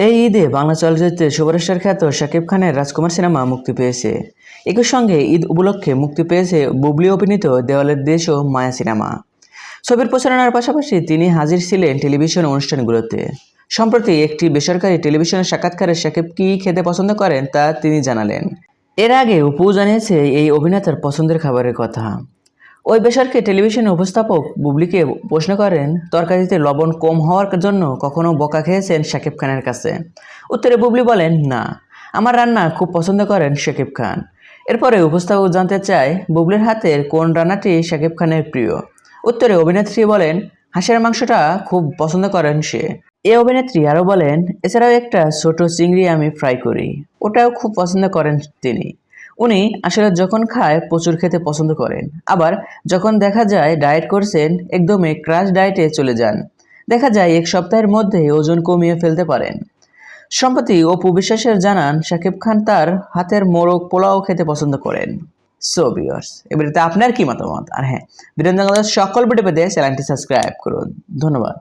এই ঈদে বাংলা চলচ্চিত্রে সুপারস্টার খ্যাত শাকিব খানের রাজকুমার সিনেমা মুক্তি পেয়েছে। একই সঙ্গে ঈদ উপলক্ষে মুক্তি পেয়েছে বুবলি অভিনীত দেওয়ালের দেশ ও মায়া সিনেমা। ছবির প্রচারণার পাশাপাশি তিনি হাজির ছিলেন টেলিভিশন অনুষ্ঠানগুলোতে। সম্প্রতি একটি বেসরকারি টেলিভিশনের সাক্ষাৎকারে শাকিব কী খেতে পছন্দ করেন তা তিনি জানালেন। এর আগে অপু জানিয়েছে এই অভিনেতার পছন্দের খাবারের কথা। ওই বেসরকারি টেলিভিশন উপস্থাপক বুবলিকে প্রশ্ন করেন, তরকারিতে লবণ কম হওয়ার জন্য কখনো বকা খেয়েছেন শাকিব খানের কাছে? উত্তরে বুবলি বলেন, না, আমার রান্না খুব পছন্দ করেন শাকিব খান। এরপরে উপস্থাপক জানতে চায় বুবলির হাতের কোন রান্নাটি শাকিব খানের প্রিয়। উত্তরে অভিনেত্রী বলেন, হাঁসের মাংসটা খুব পছন্দ করেন সে। এ অভিনেত্রী আরও বলেন, এছাড়াও একটা ছোট চিংড়ি আমি ফ্রাই করি, ওটাও খুব পছন্দ করেন তিনি। উনি আসলে যখন খায় প্রচুর খেতে পছন্দ করেন, আবার যখন দেখা যায় ডায়েট করছেন একদমই ক্রাশ ডায়েটে চলে যান। দেখা যায় এক সপ্তাহের মধ্যে ওজন কমিয়ে ফেলতে পারেন। সম্প্রতি অপু বিশ্বাসের জানান শাকিব খান তার হাতের মোরগ পোলাও খেতে পছন্দ করেন। সো ভিউয়ার্স, এবারে আপনার কি মতামত? আর হ্যাঁ, বিনোদন জগতের সকল ভিডিও পেতে চ্যানেলটি সাবস্ক্রাইব করুন। ধন্যবাদ।